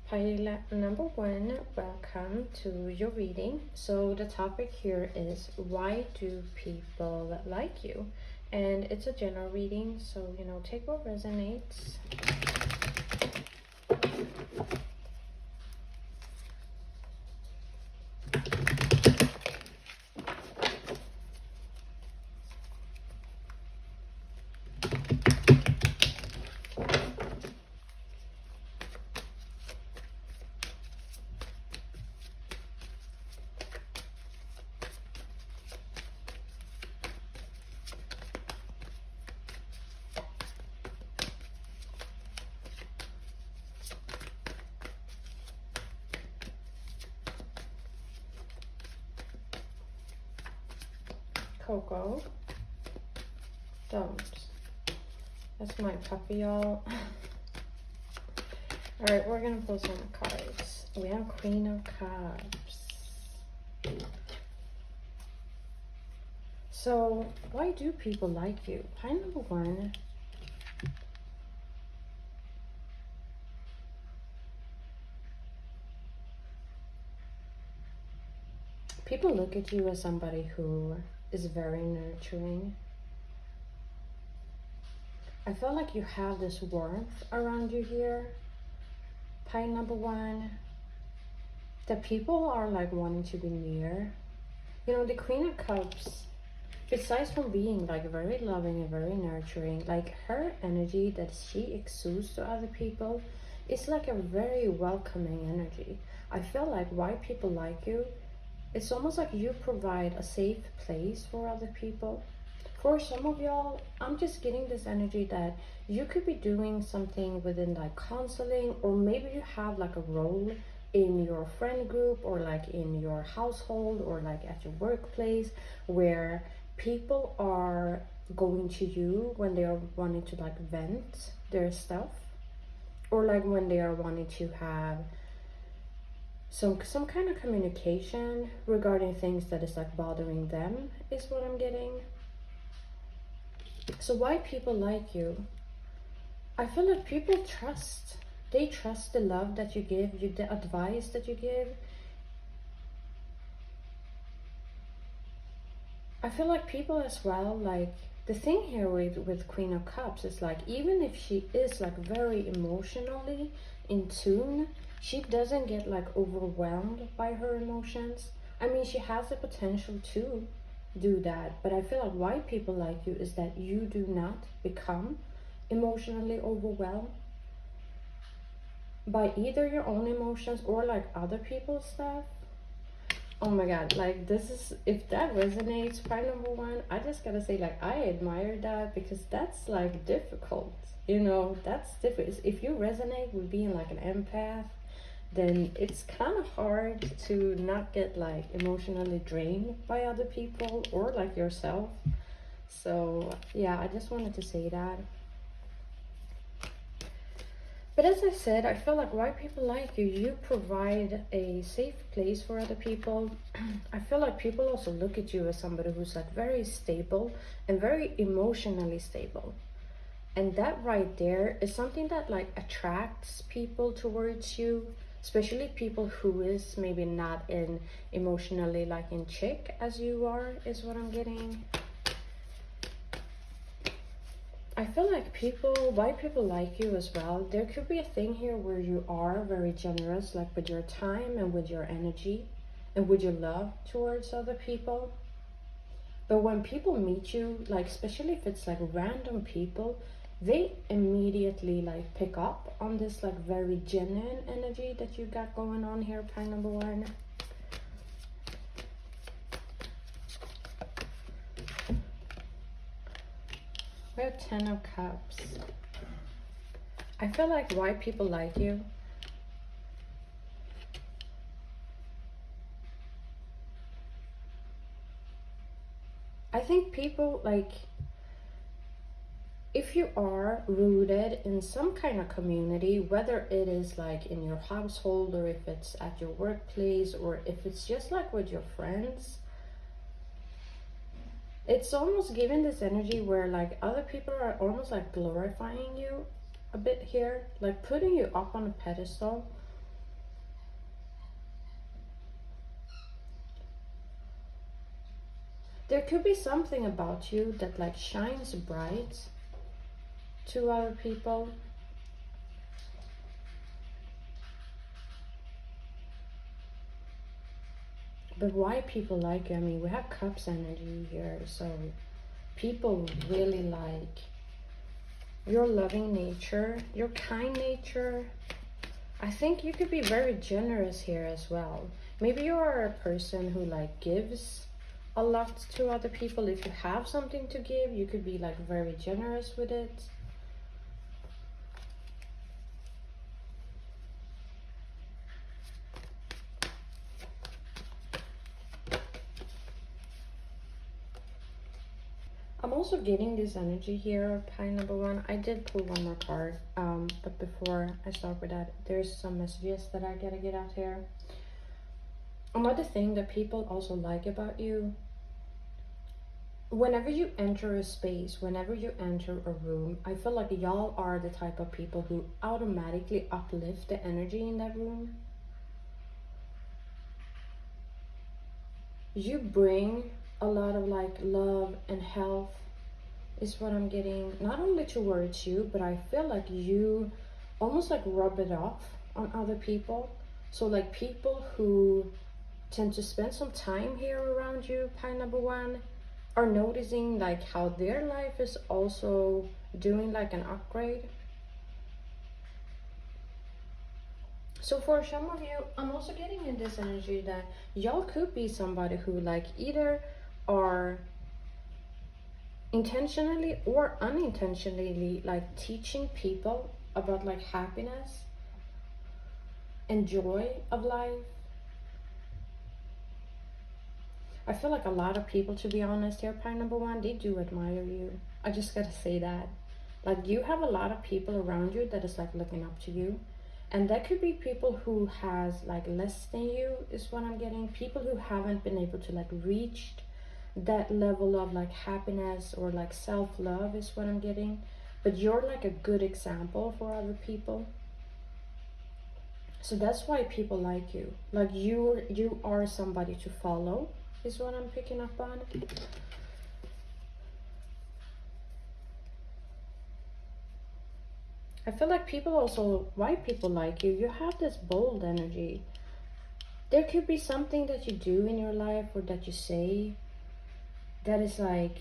Pile number one, welcome to your reading. So the topic here is, why do people like you? And it's a general reading, so take what resonates. Coco, don't. That's my puppy, y'all. Alright, we're gonna pull some cards. We have Queen of Cups. So, why do people like you? Pile number one. People look at you as somebody who is very nurturing. I feel like you have this warmth around you here. Pile number one. That people are like wanting to be near. The Queen of Cups, besides from being like very loving and very nurturing, like her energy that she exudes to other people is like a very welcoming energy. I feel like why people like you, it's almost like you provide a safe place for other people. For some of y'all, I'm just getting this energy that you could be doing something within like counseling, or maybe you have like a role in your friend group, or like in your household, or like at your workplace, where people are going to you when they are wanting to like vent their stuff, or like when they are wanting to have some kind of communication regarding things that is like bothering them, is what I'm getting. So why people like you? I feel like people trust. They trust the love that you give, the advice that you give. I feel like people as well, like the thing here with Queen of Cups is like, even if she is like very emotionally in tune, she doesn't get like overwhelmed by her emotions. I mean, she has the potential to do that, but I feel like why people like you is that you do not become emotionally overwhelmed by either your own emotions or like other people's stuff. Oh my god, like this is, if that resonates, pile number one, I just gotta say, like, I admire that, because that's like difficult, that's difficult. If you resonate with being like an empath, then it's kind of hard to not get like emotionally drained by other people or like yourself. So yeah, I just wanted to say that. But as I said, I feel like why people like you, you provide a safe place for other people. I feel like people also look at you as somebody who's like very stable and very emotionally stable. And that right there is something that like attracts people towards you, especially people who is maybe not in emotionally like in check as you are, is what I'm getting. I feel like why people like you as well, there could be a thing here where you are very generous, like with your time and with your energy and with your love towards other people. But when people meet you, like especially if it's like random people, they immediately like pick up on this like very genuine energy that you got going on here, pile number one. We have 10 of Cups. I feel like why people like you, I think people like, if you are rooted in some kind of community, whether it is like in your household, or if it's at your workplace, or if it's just like with your friends, it's almost giving this energy where like other people are almost like glorifying you a bit here, like putting you up on a pedestal. There could be something about you that like shines bright to other people. But why people like you? I mean, we have cups energy here, so people really like your loving nature, your kind nature. I think you could be very generous here as well. Maybe you are a person who like gives a lot to other people. If you have something to give, you could be like very generous with it. I'm also getting this energy here, pile number one. I did pull one more card, but before I start with that, there's some messages that I gotta get out here. Another thing that people also like about you, whenever you enter a space, whenever you enter a room, I feel like y'all are the type of people who automatically uplift the energy in that room. You bring a lot of like love and health is what I'm getting, not only towards you, but I feel like you almost like rub it off on other people. So like people who tend to spend some time here around you, pile number one, are noticing like how their life is also doing like an upgrade. So for some of you, I'm also getting in this energy that y'all could be somebody who like either are intentionally or unintentionally like teaching people about like happiness and joy of life. I feel like a lot of people, to be honest here, pile number one, they do admire you. I just gotta say that. Like you have a lot of people around you that is like looking up to you. And that could be people who has like less than you is what I'm getting. People who haven't been able to like reach that level of like happiness or like self-love is what I'm getting. But you're like a good example for other people. So that's why people like you. Like you are somebody to follow is what I'm picking up on. I feel like people also, why people like you, you have this bold energy. There could be something that you do in your life or that you say that is like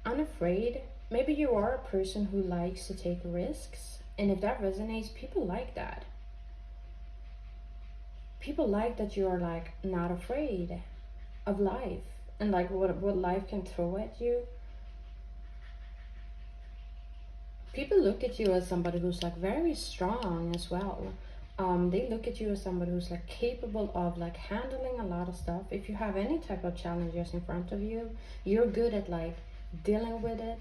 unafraid. Maybe you are a person who likes to take risks, and if that resonates, people like that. People like that you're like not afraid of life and like what life can throw at you. People look at you as somebody who's like very strong as well. They look at you as somebody who's like capable of like handling a lot of stuff. If you have any type of challenges in front of you, you're good at like dealing with it.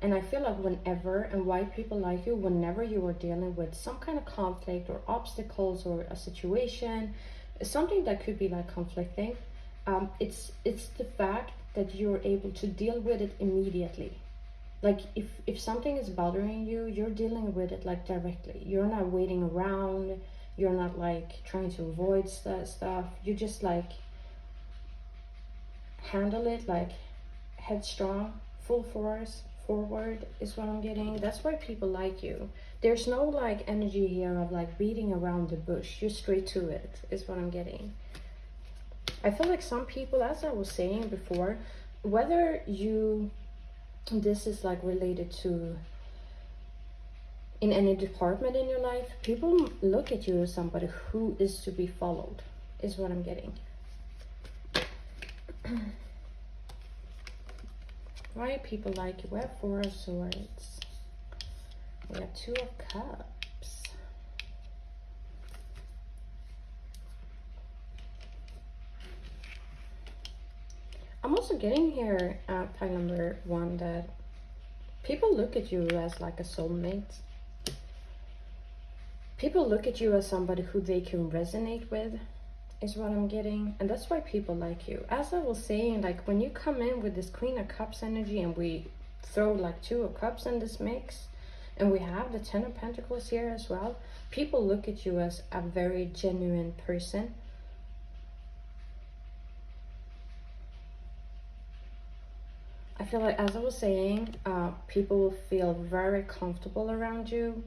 And I feel like whenever, and why people like you, whenever you are dealing with some kind of conflict or obstacles or a situation, something that could be like conflicting, it's the fact that you're able to deal with it immediately. Like if something is bothering you, you're dealing with it like directly. You're not waiting around. You're not like trying to avoid stuff. You just like handle it like headstrong, full force, forward is what I'm getting. That's why people like you. There's no like energy here of like beating around the bush. You're straight to it is what I'm getting. I feel like some people, as I was saying before, whether this is like related to in any department in your life, people look at you as somebody who is to be followed is what I'm getting. Why people like you? We have Four of Swords. We have Two of Cups. I'm also getting here pile number one that people look at you as like a soulmate. People look at you as somebody who they can resonate with is what I'm getting. And that's why people like you. As I was saying, like when you come in with this Queen of Cups energy and we throw like Two of Cups in this mix, and we have the Ten of Pentacles here as well, people look at you as a very genuine person. I feel like, as I was saying, people will feel very comfortable around you.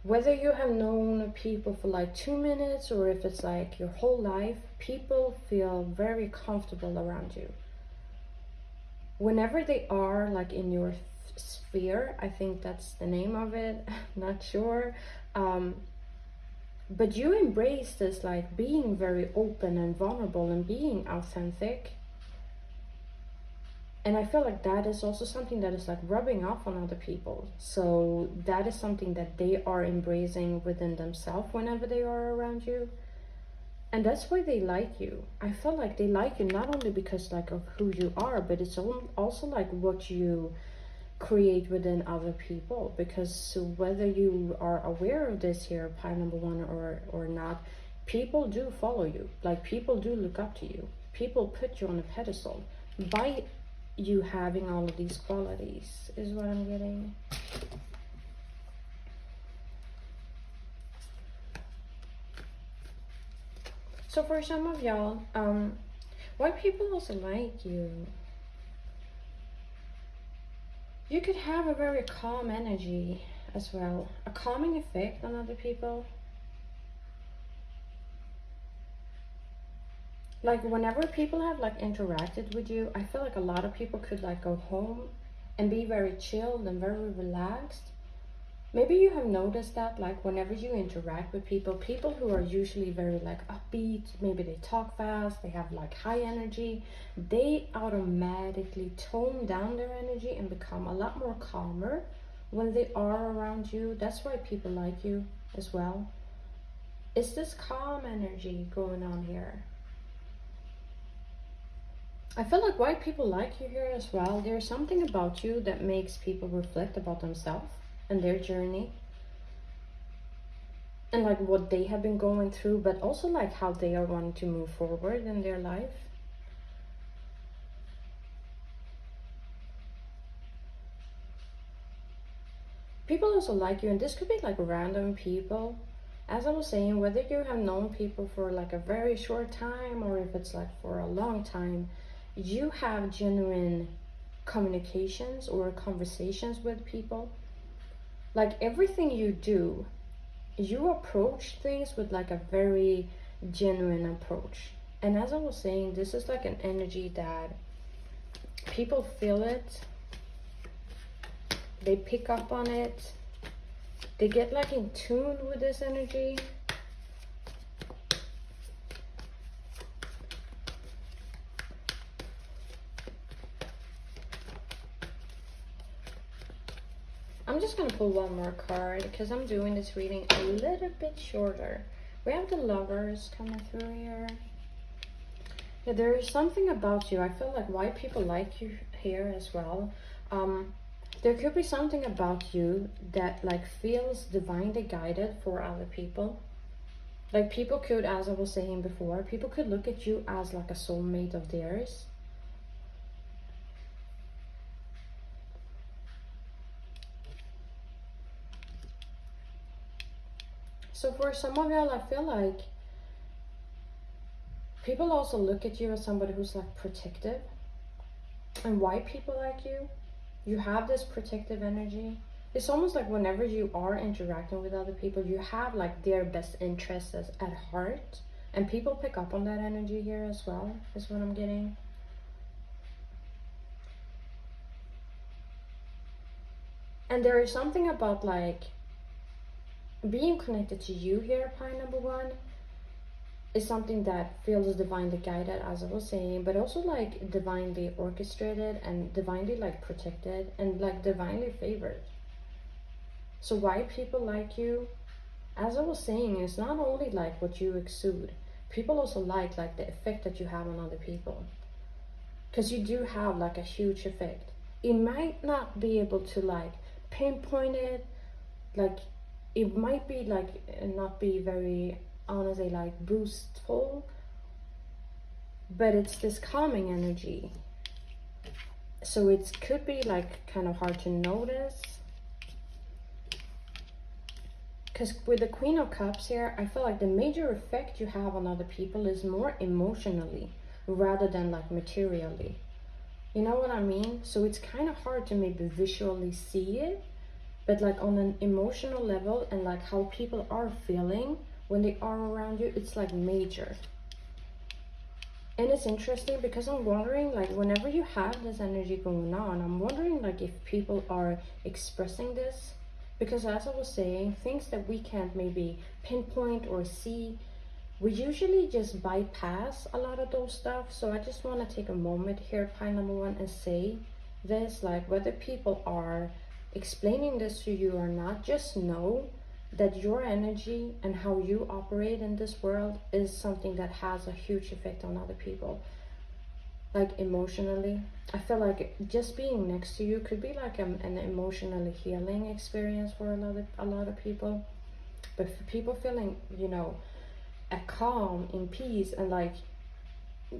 Whether you have known people for like 2 minutes or if it's like your whole life, people feel very comfortable around you. Whenever they are like in your sphere, I think that's the name of it, not sure. But you embrace this like being very open and vulnerable and being authentic. And I feel like that is also something that is like rubbing off on other people. So that is something that they are embracing within themselves whenever they are around you. And that's why they like you. I feel like they like you not only because like of who you are, but it's also like what you create within other people. Because whether you are aware of this here, pie number one, or not, people do follow you. Like people do look up to you. People put you on a pedestal by you having all of these qualities, is what I'm getting. So for some of y'all, why people also like you, you could have a very calm energy as well, a calming effect on other people. Like whenever people have like interacted with you, I feel like a lot of people could like go home and be very chilled and very relaxed. Maybe you have noticed that like whenever you interact with people, people who are usually very like upbeat, maybe they talk fast, they have like high energy, they automatically tone down their energy and become a lot more calmer when they are around you. That's why people like you as well. It's this calm energy going on here. I feel like why people like you here as well, there's something about you that makes people reflect about themselves and their journey. And like what they have been going through, but also like how they are wanting to move forward in their life. People also like you, and this could be like random people. As I was saying, whether you have known people for like a very short time or if it's like for a long time, you have genuine communications or conversations with people. Like everything you do, you approach things with like a very genuine approach. And as I was saying, this is like an energy that people feel it, they pick up on it, they get like in tune with this energy. I'm just gonna pull one more card because I'm doing this reading a little bit shorter. We have the Lovers coming through here. Yeah, there is something about you. I feel like why people like you here as well. There could be something about you that like feels divinely guided for other people. Like people could, as I was saying before, people could look at you as like a soulmate of theirs. So for some of y'all, I feel like people also look at you as somebody who's like protective. And why people like you have this protective energy. It's almost like whenever you are interacting with other people, you have like their best interests at heart. And people pick up on that energy here as well, is what I'm getting. And there is something about like being connected to you here, pie number one, is something that feels divinely guided, as I was saying, but also like divinely orchestrated and divinely like protected and like divinely favored. So why people like you, as I was saying, is not only like what you exude. People also like the effect that you have on other people, because you do have like a huge effect. It might not be able to like pinpoint it, like it might be like not be very honestly like boostful, but it's this calming energy. So it could be like kind of hard to notice, because with the Queen of Cups here, I feel like the major effect you have on other people is more emotionally rather than like materially. You know what I mean? So it's kind of hard to maybe visually see it, but like on an emotional level and like how people are feeling when they are around you, it's like major. And it's interesting because I'm wondering, like, whenever you have this energy going on, I'm wondering like if people are expressing this, because as I was saying, things that we can't maybe pinpoint or see, we usually just bypass a lot of those stuff. So I just want to take a moment here, pile number one, and say this, like, whether people are explaining this to you or not, just know that your energy and how you operate in this world is something that has a huge effect on other people. Like emotionally, I feel like just being next to you could be like an emotionally healing experience for a lot of people. But for people feeling, you know, at calm, in peace, and like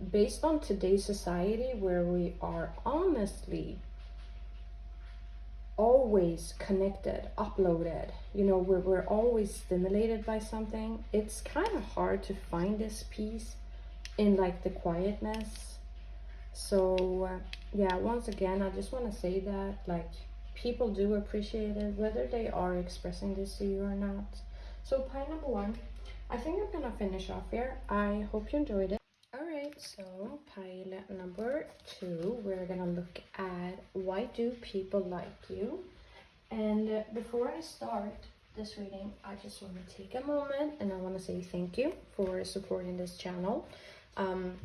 based on today's society where we are honestly always connected, uploaded, you know, we're always stimulated by something, it's kind of hard to find this peace in like the quietness. So yeah, once again, I just want to say that like people do appreciate it, whether they are expressing this to you or not. So pile number one, I think I'm gonna finish off here. I hope you enjoyed it. All right, so pile number two, we're gonna look at why do people like you. And before I start this reading, I just want to take a moment and I want to say thank you for supporting this channel. I'm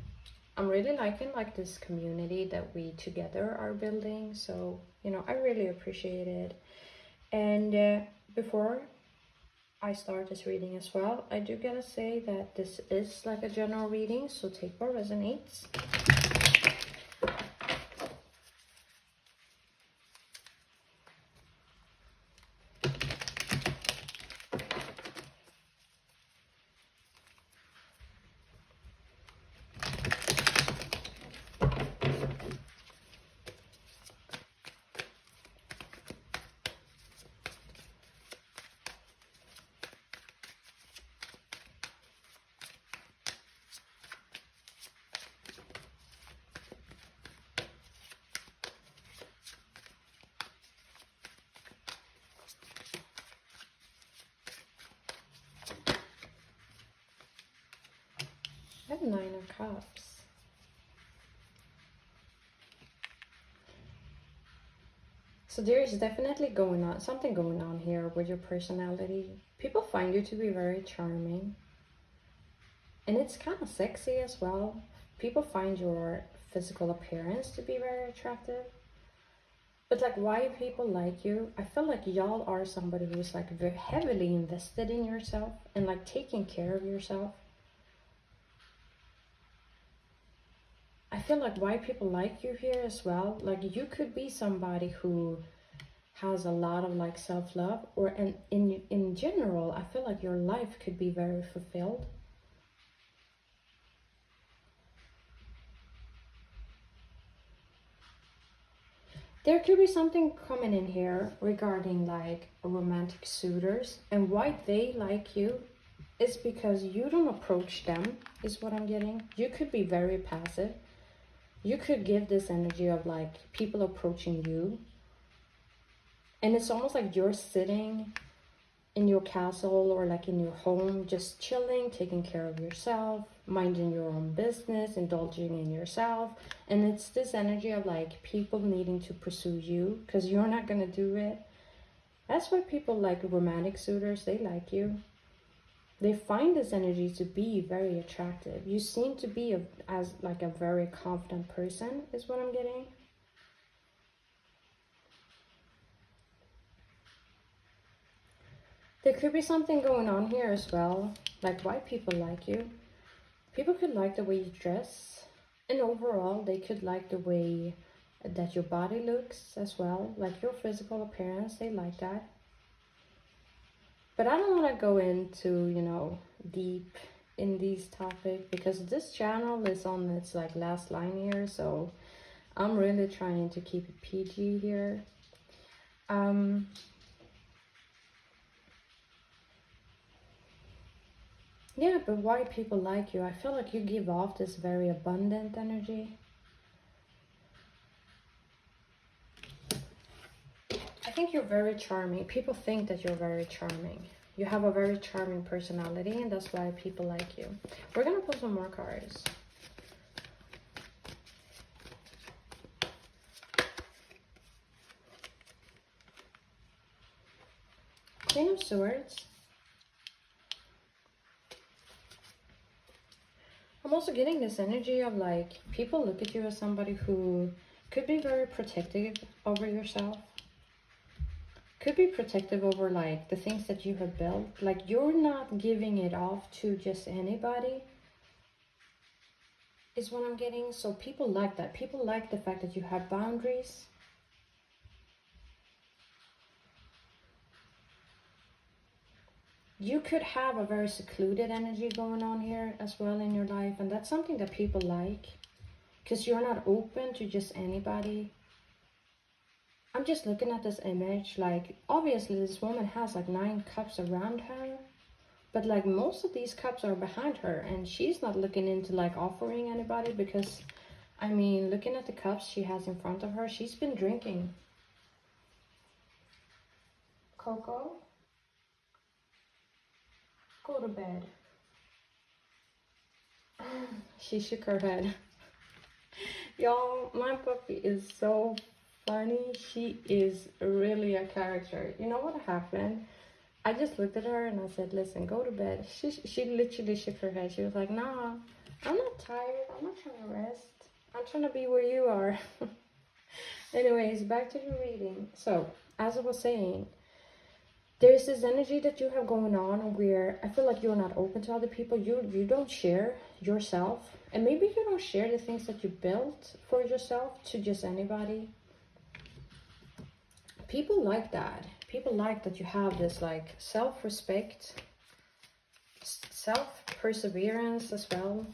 really liking like this community that we together are building, so you know, I really appreciate it. And before I start this reading as well, I do gotta say that this is like a general reading, so take what resonates. I have 9 of Cups. So there is definitely something going on here with your personality. People find you to be very charming. And it's kind of sexy as well. People find your physical appearance to be very attractive. But like why people like you, I feel like y'all are somebody who's like very heavily invested in yourself and like taking care of yourself. I feel like why people like you here as well, like you could be somebody who has a lot of like self-love, or in general, I feel like your life could be very fulfilled. There could be something coming in here regarding like romantic suitors, and why they like you is because you don't approach them, is what I'm getting. You could be very passive. You could give this energy of like people approaching you, and it's almost like you're sitting in your castle or like in your home, just chilling, taking care of yourself, minding your own business, indulging in yourself. And it's this energy of like people needing to pursue you because you're not gonna do it. That's why people like romantic suitors, they like you. They find this energy to be very attractive. You seem to be as like a very confident person, is what I'm getting. There could be something going on here as well, like why people like you. People could like the way you dress, and overall they could like the way that your body looks as well, like your physical appearance, they like that. But I don't want to go into, you know, deep in these topics because this channel is on its like last line here, so I'm really trying to keep it PG here. Yeah, but why people like you? I feel like you give off this very abundant energy. I think you're very charming. People think that you're very charming. You have a very charming personality, and that's why people like you. We're gonna pull some more cards. Queen of Swords. I'm also getting this energy of like, people look at you as somebody who could be very protective over yourself. Could be protective over like the things that you have built. Like you're not giving it off to just anybody, is what I'm getting. So people like that. People like the fact that you have boundaries. You could have a very secluded energy going on here as well in your life, and that's something that people like, because you're not open to just anybody. I'm just looking at this image, like obviously this woman has like 9 cups around her, but like most of these cups are behind her, and she's not looking into like offering anybody, because I mean, looking at the cups she has in front of her, she's been drinking. Coco, go to bed. She shook her head. Y'all, my puppy is so funny. She is really a character. You know what happened? I just looked at her and I said, listen, go to bed. She literally shook her head. She was like, nah, I'm not tired. I'm not trying to rest. I'm trying to be where you are. Anyways, back to the reading. So, as I was saying, there's this energy that you have going on where I feel like you're not open to other people. You don't share yourself, and maybe you don't share the things that you built for yourself to just anybody. People like that. People like that you have this like self-respect, self-perseverance as well.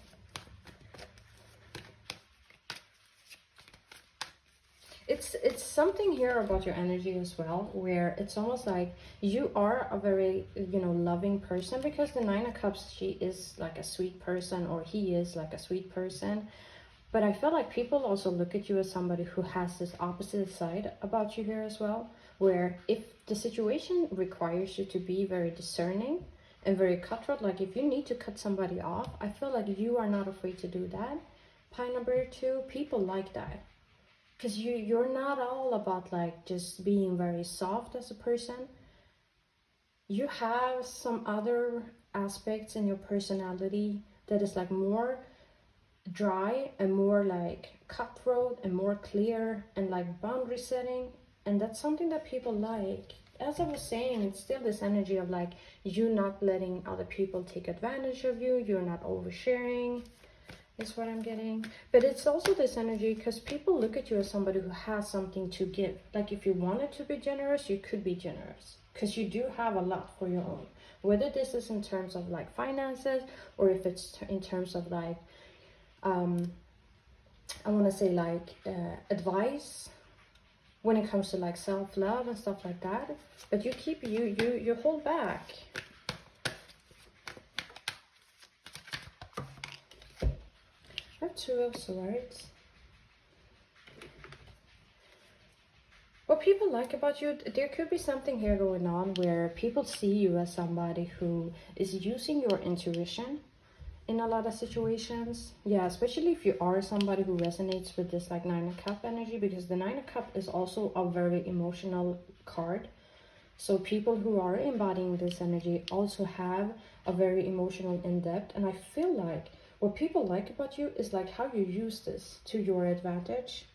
It's something here about your energy as well, where it's almost like you are a very, you know, loving person, because the 9 of Cups, she is like a sweet person, or he is like a sweet person. But I feel like people also look at you as somebody who has this opposite side about you here as well, where if the situation requires you to be very discerning and very cutthroat, like if you need to cut somebody off, I feel like you are not afraid to do that. Pie number 2, people like that. Because you're not all about like just being very soft as a person. You have some other aspects in your personality that is like more dry and more like cutthroat and more clear and like boundary setting, and that's something that people like. As I was saying, it's still this energy of like you not letting other people take advantage of you, you're not oversharing, is what I'm getting. But it's also this energy because people look at you as somebody who has something to give. Like if you wanted to be generous, you could be generous, because you do have a lot for your own, whether this is in terms of like finances, or if it's in terms of like I want to say like advice when it comes to like self-love and stuff like that. But you keep you hold back. I have 2 of Swords. What people like about you, there could be something here going on where people see you as somebody who is using your intuition in a lot of situations. Yeah, especially if you are somebody who resonates with this like 9 of Cup energy, because the 9 of Cup is also a very emotional card. So people who are embodying this energy also have a very emotional in-depth, and I feel like what people like about you is like how you use this to your advantage,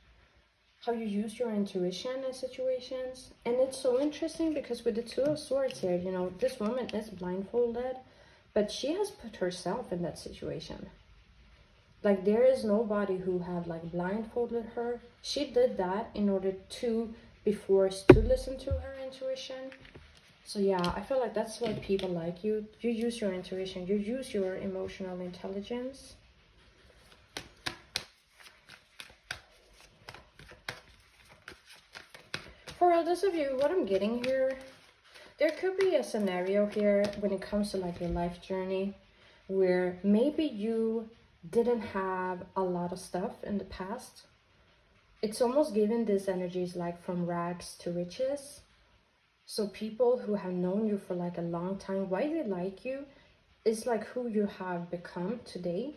how you use your intuition in situations. And it's so interesting because with the 2 of Swords here, you know, this woman is blindfolded, but she has put herself in that situation. Like there is nobody who had like blindfolded her. She did that in order to be forced to listen to her intuition. So yeah, I feel like that's why people like you. You use your intuition, you use your emotional intelligence. For those of you, what I'm getting here, there could be a scenario here when it comes to like your life journey where maybe you didn't have a lot of stuff in the past. It's almost given this energies like from rags to riches. So people who have known you for like a long time, why they like you is like who you have become today.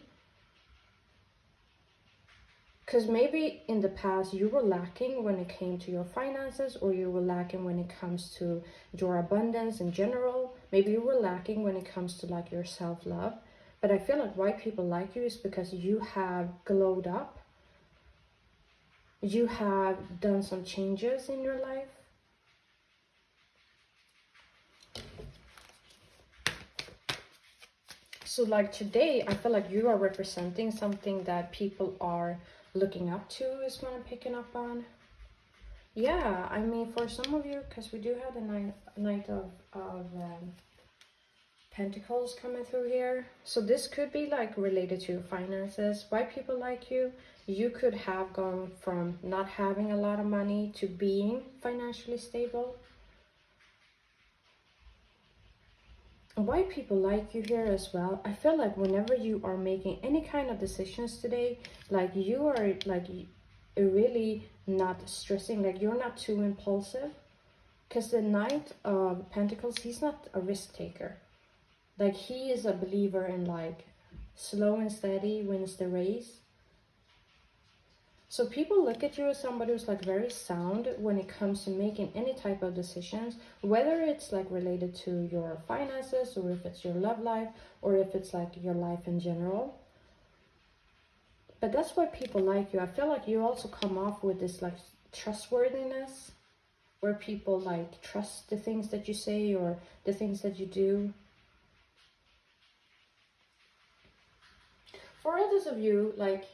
Because maybe in the past you were lacking when it came to your finances, or you were lacking when it comes to your abundance in general. Maybe you were lacking when it comes to like your self-love. But I feel like why people like you is because you have glowed up. You have done some changes in your life. So like today, I feel like you are representing something that people are looking up to, is what I'm picking up on. Yeah, I mean, for some of you, because we do have the Knight of Pentacles coming through here. So this could be like related to your finances. Why people like you? You could have gone from not having a lot of money to being financially stable. Why people like you here as well, I feel like whenever you are making any kind of decisions today, like you are like really not stressing, like you're not too impulsive. Because the Knight of Pentacles, he's not a risk taker. Like he is a believer in like slow and steady wins the race. So people look at you as somebody who's like very sound when it comes to making any type of decisions, whether it's like related to your finances, or if it's your love life, or if it's like your life in general. But that's why people like you. I feel like you also come off with this like trustworthiness, where people like trust the things that you say or the things that you do. For others of you, like,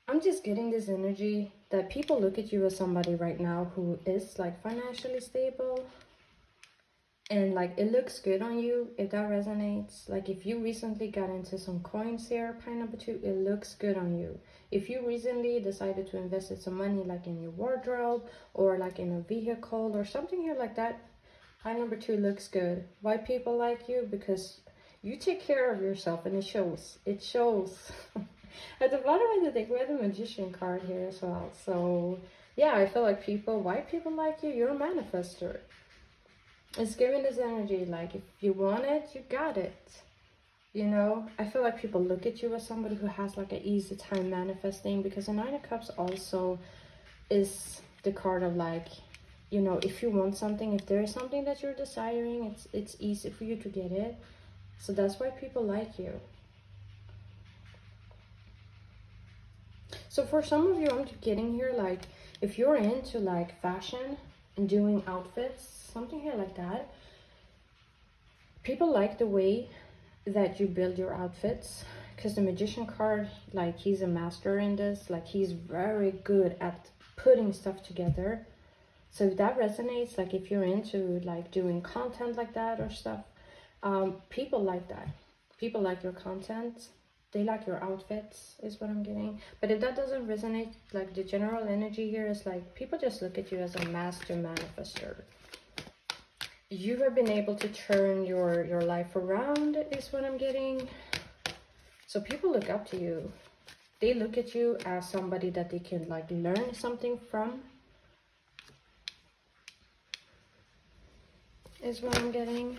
I'm just getting this energy that people look at you as somebody right now who is like financially stable, and like it looks good on you, if that resonates. Like if you recently got into some coins here, pile number 2, it looks good on you. If you recently decided to invest some money like in your wardrobe, or like in a vehicle or something here like that, pile number 2 looks good. Why people like you? Because you take care of yourself, and it shows. It shows. At the bottom of the deck, we have the Magician card here as well. So yeah, I feel like why people like you, you're a manifester. It's giving this energy, like if you want it, you got it. You know, I feel like people look at you as somebody who has like an easy time manifesting, because the Nine of Cups also is the card of like, you know, if you want something, if there is something that you're desiring, it's easy for you to get it. So that's why people like you. So for some of you, I'm getting here like if you're into like fashion and doing outfits, something here like that, people like the way that you build your outfits, because the Magician card, like he's a master in this, like he's very good at putting stuff together. So if that resonates, like if you're into like doing content like that or stuff, people like that. People like your content. They like your outfits, is what I'm getting. But if that doesn't resonate, like the general energy here is like people just look at you as a master manifester. You have been able to turn your life around, is what I'm getting. So people look up to you. They look at you as somebody that they can like learn something from, is what I'm getting.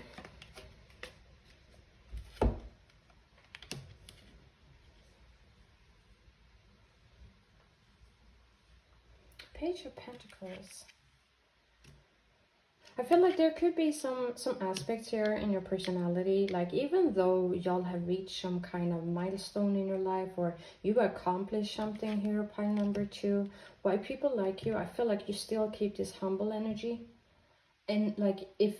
Page of Pentacles. I feel like there could be some aspects here in your personality, like even though y'all have reached some kind of milestone in your life, or you accomplished something here, pile number 2, why people like you, I feel like you still keep this humble energy. And like if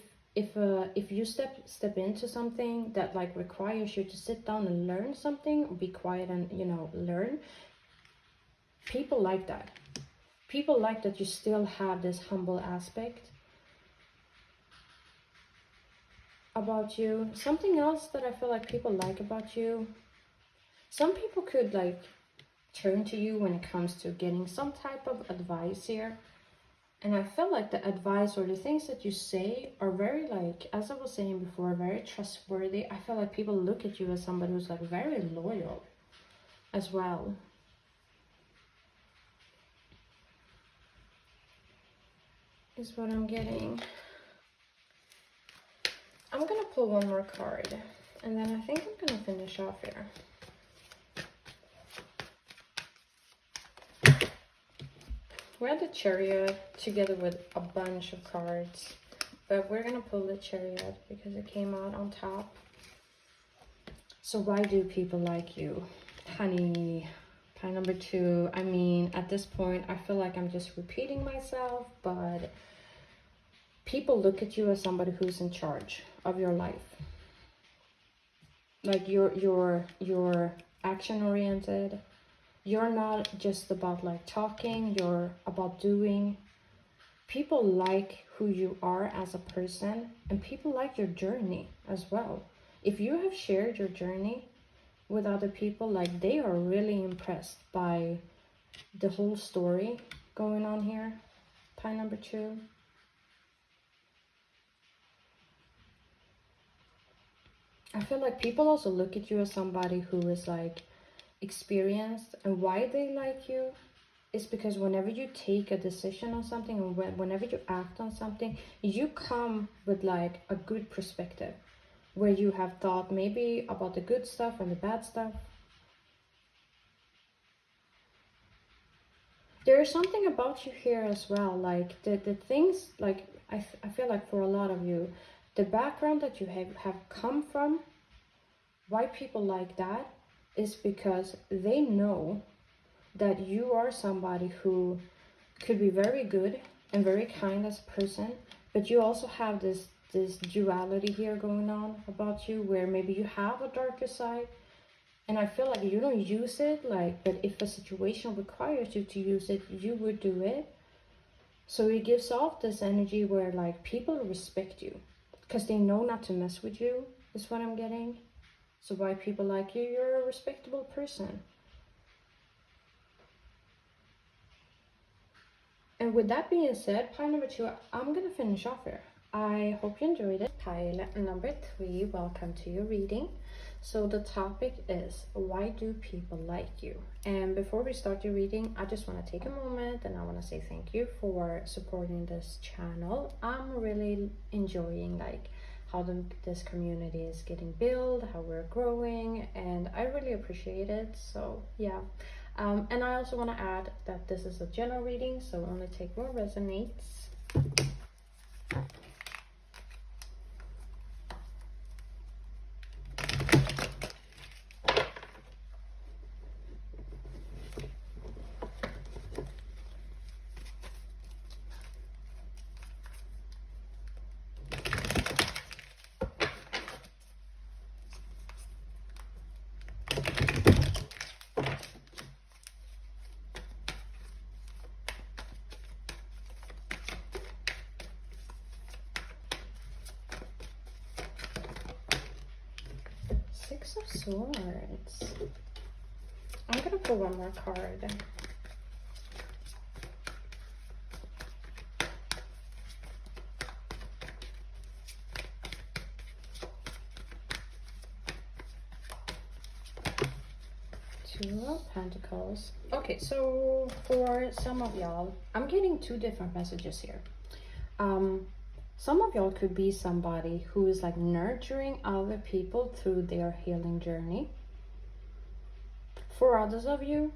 you step into something that like requires you to sit down and learn something, be quiet and, you know, learn, people like that. People like that you still have this humble aspect about you. Something else that I feel like people like about you, some people could like turn to you when it comes to getting some type of advice here. And I feel like the advice or the things that you say are very, like, as I was saying before, very trustworthy. I feel like people look at you as somebody who's like very loyal as well. Is what I'm getting. pull one more card, and then I think I'm gonna finish off here. We had the Chariot together with a bunch of cards, but we're gonna pull the Chariot because it came out on top. So why do people like you? Honey, pile number 2. I mean, at this point, I feel like I'm just repeating myself, but people look at you as somebody who's in charge of your life. Like you're action oriented. You're not just about like talking, you're about doing. People like who you are as a person, and people like your journey as well. If you have shared your journey with other people, like they are really impressed by the whole story going on here. Pile number 2. I feel like people also look at you as somebody who is like experienced, and why they like you is because whenever you take a decision on something, and whenever you act on something, you come with like a good perspective where you have thought maybe about the good stuff and the bad stuff. There is something about you here as well, like the things, like I feel like for a lot of you, the background that you have come from, why people like that is because they know that you are somebody who could be very good and very kind as a person, but you also have this duality here going on about you, where maybe you have a darker side, and I feel like you don't use it, like, but if a situation requires you to use it, you would do it. So it gives off this energy where like people respect you because they know not to mess with you, is what I'm getting. So why people like you? You're a respectable person. And with that being said, pile number 2, I'm gonna finish off here. I hope you enjoyed it. Pile number 3, welcome to your reading. So the topic is, why do people like you? And before we start your reading, I just want to take a moment and I want to say thank you for supporting this channel. I'm really enjoying like how this community is getting built, how we're growing, and I really appreciate it. So yeah. And I also want to add that this is a general reading, so only take what resonates. Six of Swords. I'm gonna pull one more card. Two of Pentacles. Okay, so for some of y'all, I'm getting 2 different messages here. Some of y'all could be somebody who is like nurturing other people through their healing journey. For others of you,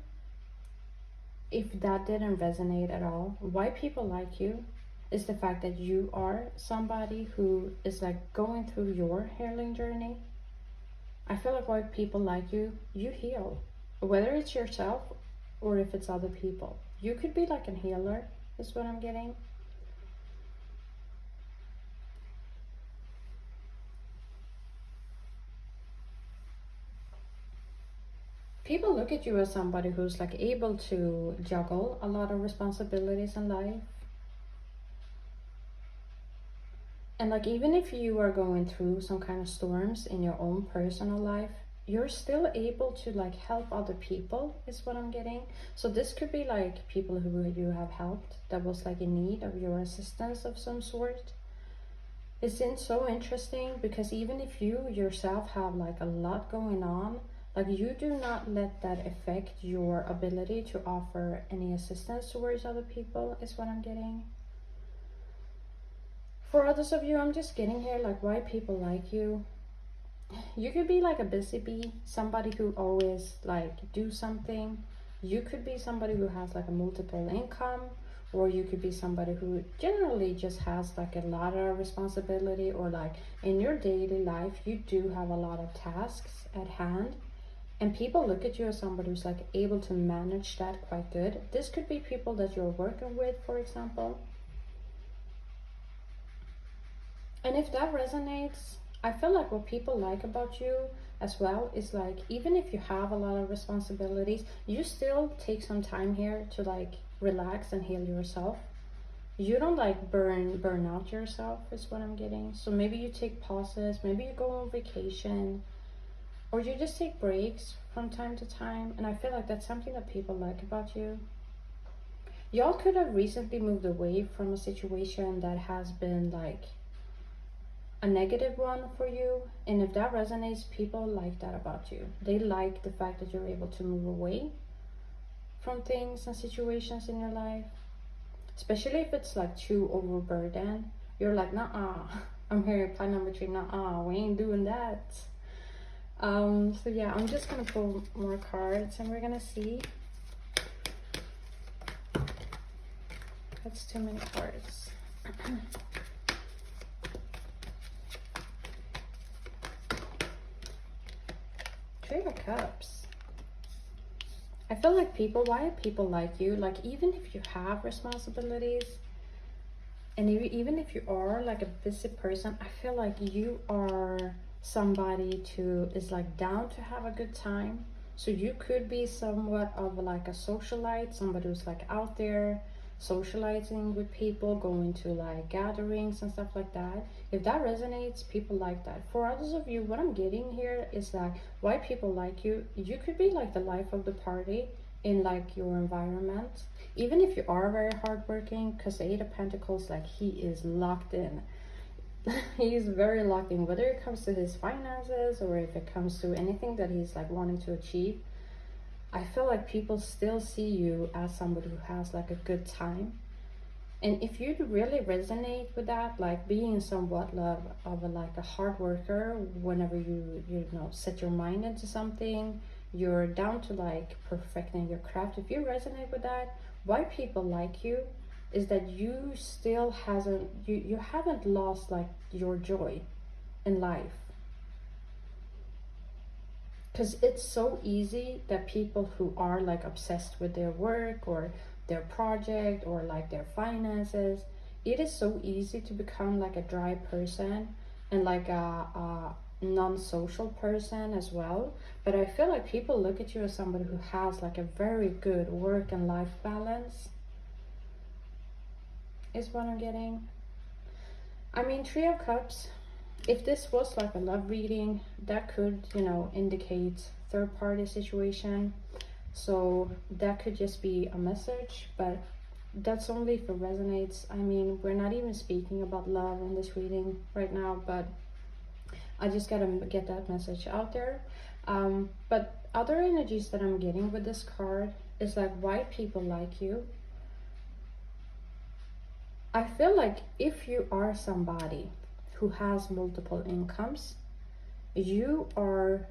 if that didn't resonate at all, why people like you is the fact that you are somebody who is like going through your healing journey. I feel like why people like you, you heal. Whether it's yourself or if it's other people. You could be like a healer, is what I'm getting. People look at you as somebody who's like able to juggle a lot of responsibilities in life. And like even if you are going through some kind of storms in your own personal life, you're still able to like help other people, is what I'm getting. So this could be like people who you have helped that was like in need of your assistance of some sort. It's so interesting because even if you yourself have like a lot going on, like you do not let that affect your ability to offer any assistance towards other people, is what I'm getting. For others of you, I'm just getting here like why people like you. You could be like a busy bee, somebody who always like do something. You could be somebody who has like a multiple income, or you could be somebody who generally just has like a lot of responsibility, or like in your daily life you do have a lot of tasks at hand, and people look at you as somebody who's like able to manage that quite good. This could be people that you're working with, for example. And if that resonates, I feel like what people like about you as well is like, even if you have a lot of responsibilities, you still take some time here to like relax and heal yourself. You don't like burn out yourself is what I'm getting. So maybe you take pauses, maybe you go on vacation, or you just take breaks from time to time. And I feel like that's something that people like about you. Y'all could have recently moved away from a situation that has been like a negative one for you, and if that resonates, people like that about you. They like the fact that you're able to move away from things and situations in your life, especially if it's like too overburdened. You're like, nah, I'm here at plan number 3, nah, we ain't doing that. So yeah, I'm just gonna pull more cards and we're gonna see. That's too many cards. Three of Cups. I feel like people, why people like you, like even if you have responsibilities, and even if you are like a busy person, I feel like you are somebody who is like down to have a good time. So you could be somewhat of like a socialite, somebody who's like out there socializing with people, going to like gatherings and stuff like that. If that resonates, people like that. For others of you, what I'm getting here is that why people like you, you could be like the life of the party in like your environment, even if you are very hardworking, because the 8 of Pentacles, like he is locked in. He's very locked in, whether it comes to his finances or if it comes to anything that he's like wanting to achieve. I feel like people still see you as somebody who has like a good time. And if you really resonate with that, like being somewhat of a like a hard worker, whenever you know set your mind into something, you're down to like perfecting your craft. If you resonate with that, why people like you is that you still you haven't lost like your joy in life. Because it's so easy that people who are like obsessed with their work or their project or like their finances, it is so easy to become like a dry person and like a non-social person as well. But I feel like people look at you as somebody who has like a very good work and life balance is what I'm getting. I mean, 3 of Cups, if this was like a love reading, that could, you know, indicate third party situation. So that could just be a message, but that's only if it resonates. I mean, we're not even speaking about love in this reading right now, but I just gotta get that message out there. But other energies that I'm getting with this card is like why people like you. I feel like if you are somebody who has multiple incomes, you are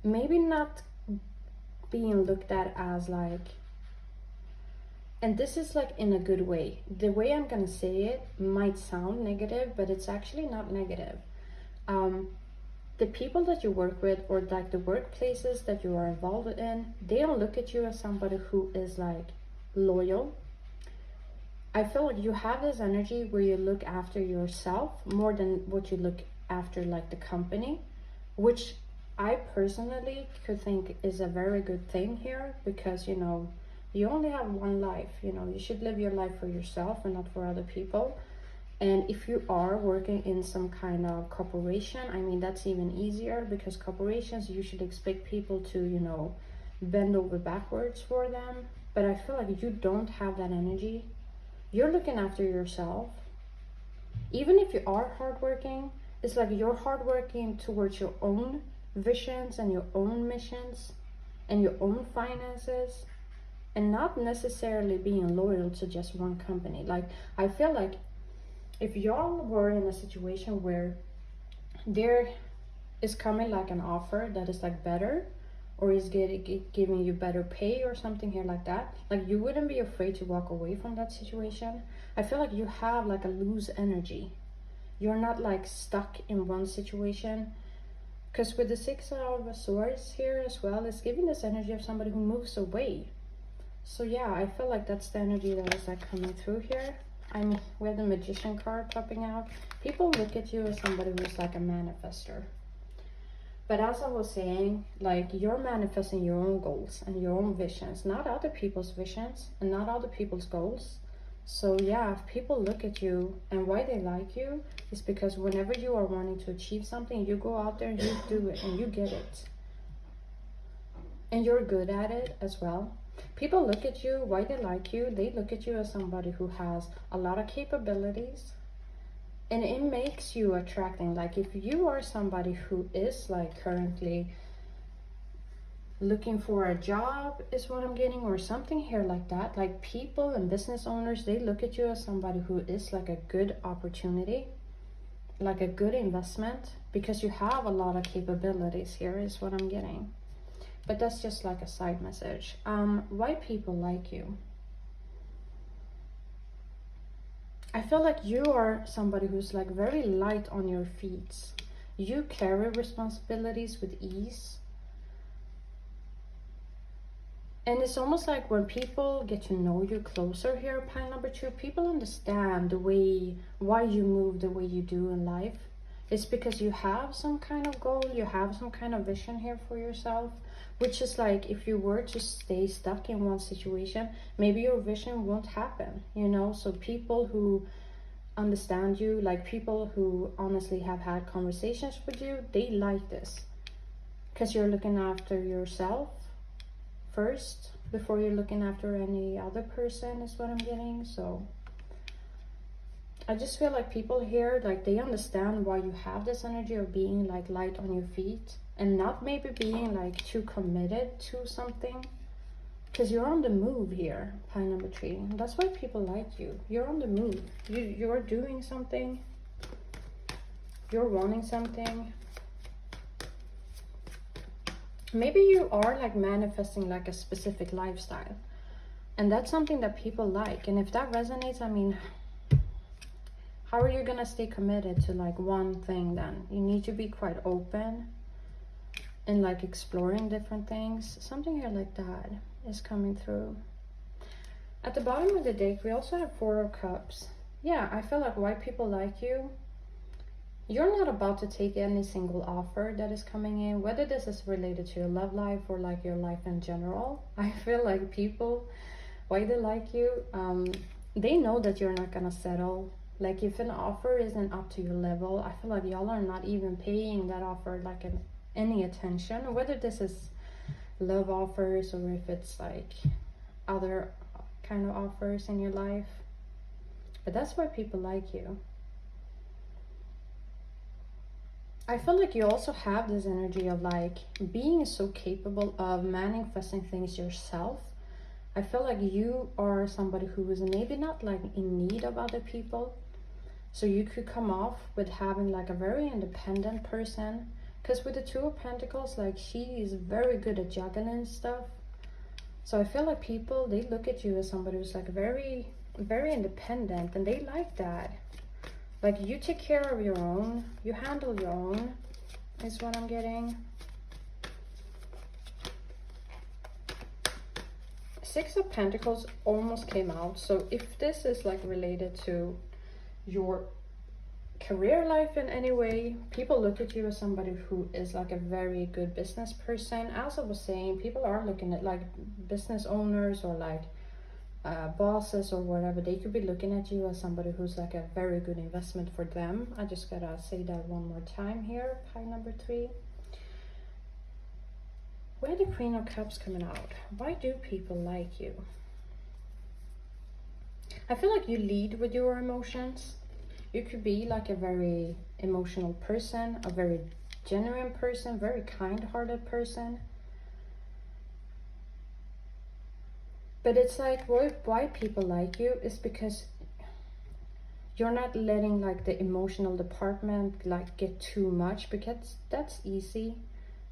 maybe not being looked at as like, and this is like in a good way. The way I'm gonna say it might sound negative, but it's actually not negative. The people that you work with, or like the workplaces that you are involved in, they don't look at you as somebody who is like loyal. I feel like you have this energy where you look after yourself more than what you look after like the company, which I personally could think is a very good thing here, because you know, you only have one life. You know, you should live your life for yourself and not for other people. And if you are working in some kind of corporation, I mean, that's even easier, because corporations usually expect people to, you know, bend over backwards for them. But I feel like you don't have that energy. You're looking after yourself. Even if you are hardworking, it's like you're hardworking towards your own visions and your own missions and your own finances, and not necessarily being loyal to just one company. Like, I feel like if y'all were in a situation where there is coming like an offer that is like better, or is giving you better pay or something here like that, like you wouldn't be afraid to walk away from that situation. I feel like you have like a loose energy. You're not like stuck in one situation. Because with the Six of Swords here as well, it's giving this energy of somebody who moves away. So yeah, I feel like that's the energy that is like coming through here. I mean, we have the Magician card popping out. People look at you as somebody who's like a manifester. But as I was saying, like you're manifesting your own goals and your own visions, not other people's visions and not other people's goals. So yeah, if people look at you, and why they like you is because whenever you are wanting to achieve something, you go out there and you do it and you get it. And you're good at it as well. People look at you, why they like you, they look at you as somebody who has a lot of capabilities. And it makes you attracting. Like if you are somebody who is like currently looking for a job is what I'm getting, or something here like that, like people and business owners, they look at you as somebody who is like a good opportunity, like a good investment, because you have a lot of capabilities here is what I'm getting. But that's just like a side message. Why people like you? I feel like you are somebody who's like very light on your feet. You carry responsibilities with ease. And it's almost like when people get to know you closer here, pile number 2, people understand the way, why you move the way you do in life. It's because you have some kind of goal, you have some kind of vision here for yourself, which is like if you were to stay stuck in one situation, maybe your vision won't happen, you know? So people who understand you, like people who honestly have had conversations with you, they like this because you're looking after yourself first before you're looking after any other person is what I'm getting. So I just feel like people here, like they understand why you have this energy of being like light on your feet and not maybe being like too committed to something, because you're on the move here, pile number 3. And that's why people like you. You're on the move. You're doing something. You're wanting something. Maybe you are like manifesting like a specific lifestyle, and that's something that people like. And if that resonates, I mean, how are you gonna stay committed to like one thing then? You need to be quite open and like exploring different things. Something here like that is coming through. At the bottom of the deck, we also have 4 of Cups. Yeah, I feel like why people like you. You're not about to take any single offer that is coming in, whether this is related to your love life or like your life in general. I feel like people, why they like you, they know that you're not gonna settle. Like if an offer isn't up to your level, I feel like y'all are not even paying that offer like any attention, whether this is love offers or if it's like other kind of offers in your life. But that's why people like you. I feel like you also have this energy of like being so capable of manifesting things yourself. I feel like you are somebody who is maybe not like in need of other people. So you could come off with having like a very independent person. Because with the 2 of Pentacles, like she is very good at juggling stuff. So I feel like people, they look at you as somebody who's like very, very independent, and they like that. Like you take care of your own, you handle your own, is what I'm getting. 6 of Pentacles almost came out. So if this is like related to your career life in any way, people look at you as somebody who is like a very good business person. As I was saying, people are looking at like business owners or like bosses or whatever. They could be looking at you as somebody who's like a very good investment for them. I just gotta say that one more time here, pile number 3. Where the Queen of Cups coming out? Why do people like you? I feel like you lead with your emotions. You could be like a very emotional person, a very genuine person, very kind-hearted person. But it's like why people like you is because you're not letting like the emotional department like get too much, because that's easy.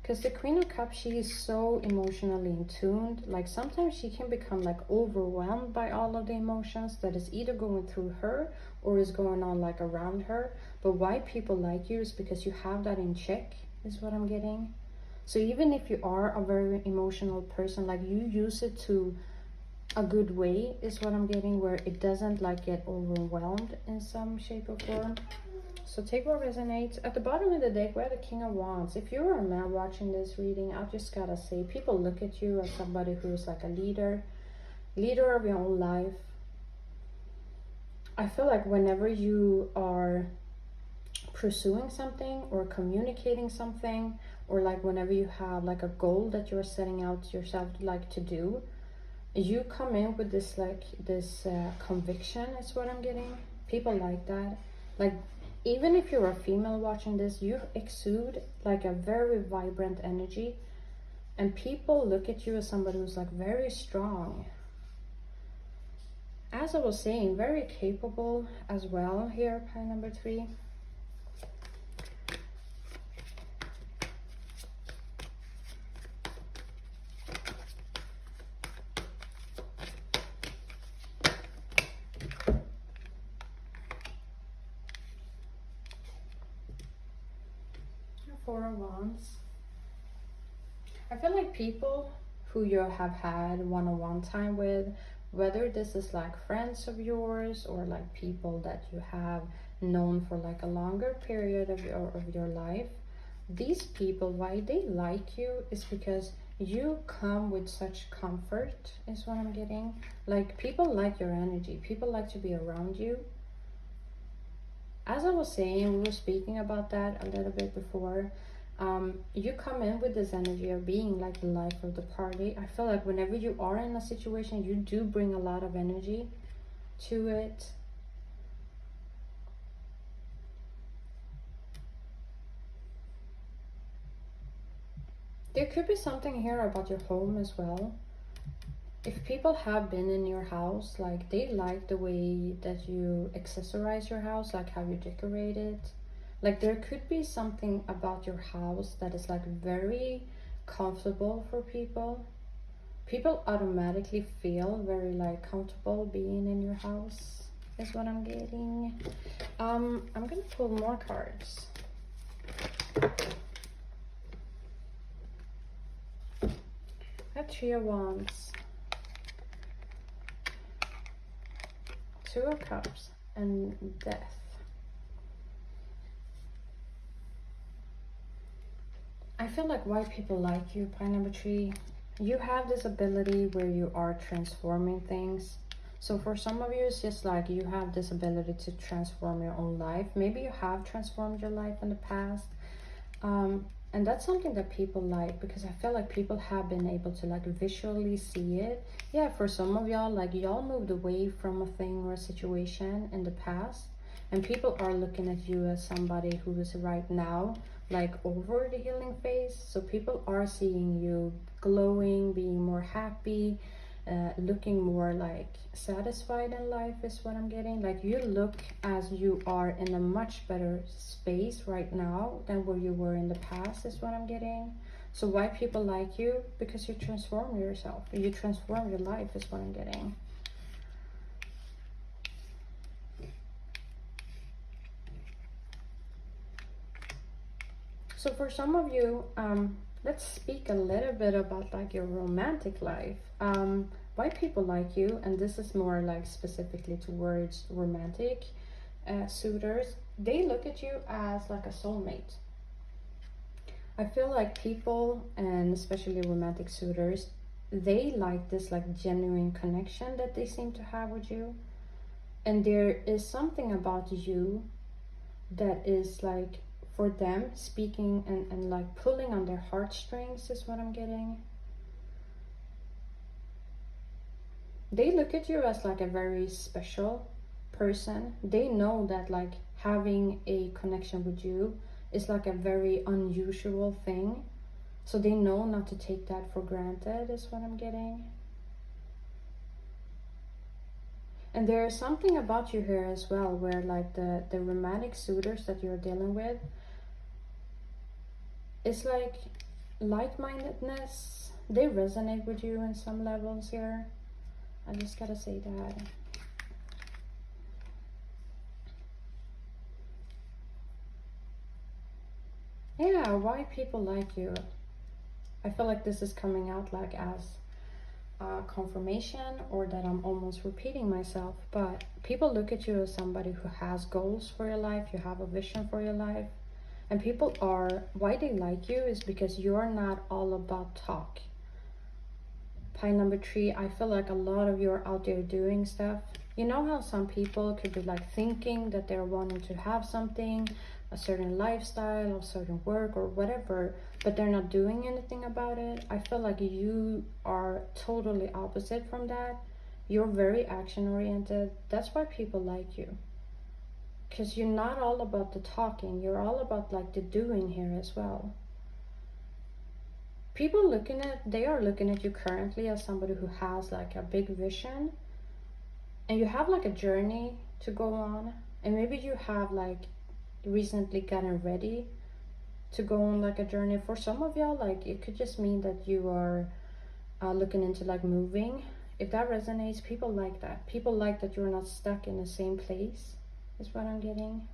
Because the Queen of Cups, she is so emotionally in tuned. Like sometimes she can become like overwhelmed by all of the emotions that is either going through her or is going on like around her. But why people like you is because you have that in check, is what I'm getting. So even if you are a very emotional person, like you use it to a good way, is what I'm getting, where it doesn't like get overwhelmed in some shape or form. So take what resonates. At the bottom of the deck, we have the King of Wands. If you're a man watching this reading, I've just gotta say, people look at you as somebody who's like a leader of your own life. I feel like whenever you are pursuing something or communicating something, or like whenever you have like a goal that you're setting out yourself like to do, you come in with this like this conviction, is what I'm getting. People like that. Like even if you're a female watching this, you exude like a very vibrant energy, and people look at you as somebody who's like very strong. As I was saying, very capable as well here, pile number 3. Four of Wands. I feel like people who you have had one-on-one time with, whether this is like friends of yours or like people that you have known for like a longer period of your life, these people, why they like you is because you come with such comfort, is what I'm getting. Like people like your energy, people like to be around you. As I was saying, we were speaking about that a little bit before. You come in with this energy of being like the life of the party. I feel like whenever you are in a situation, you do bring a lot of energy to it. There could be something here about your home as well. If people have been in your house, like they like the way that you accessorize your house, like how you decorate it. Like there could be something about your house that is like very comfortable for people. People automatically feel very like comfortable being in your house, is what I'm getting. I'm gonna pull more cards. A 3 of Wands, 2 of Cups, and Death. I feel like why people like you, pile number 3, you have this ability where you are transforming things. So for some of you, it's just like you have this ability to transform your own life. Maybe you have transformed your life in the past. And that's something that people like, because I feel like people have been able to like visually see it. Yeah, for some of y'all, like y'all moved away from a thing or a situation in the past, and people are looking at you as somebody who is right now like over the healing phase. So people are seeing you glowing, being more happy, looking more like satisfied in life, is what I'm getting. Like you look as you are in a much better space right now than where you were in the past, is what I'm getting. So why people like you? Because you transform yourself, you transform your life, is what I'm getting. So for some of you, let's speak a little bit about like your romantic life. Why people like you, and this is more like specifically towards romantic suitors. They look at you as like a soulmate. I feel like people, and especially romantic suitors, they like this like genuine connection that they seem to have with you. And there is something about you that is like, for them, speaking and like pulling on their heartstrings, is what I'm getting. They look at you as like a very special person. They know that like having a connection with you is like a very unusual thing. So they know not to take that for granted, is what I'm getting. And there's something about you here as well, where like the romantic suitors that you're dealing with, it's like like-mindedness. They resonate with you in some levels here. I just gotta say that. Yeah, why people like you. I feel like this is coming out like as confirmation, or that I'm almost repeating myself, but people look at you as somebody who has goals for your life. You have a vision for your life, and people are, why they like you is because you're not all about talk. Pie number 3, I feel like a lot of you are out there doing stuff. You know how some people could be like thinking that they're wanting to have something, a certain lifestyle, a certain work or whatever, but they're not doing anything about it. I feel like you are totally opposite from that. You're very action oriented. That's why people like you. Because you're not all about the talking, you're all about like the doing here as well. People they are looking at you currently as somebody who has like a big vision, and you have like a journey to go on, and maybe you have like recently gotten ready to go on like a journey. For some of y'all, like it could just mean that you are looking into like moving. If that resonates, people like that. People like that you're not stuck in the same place, is what I'm getting.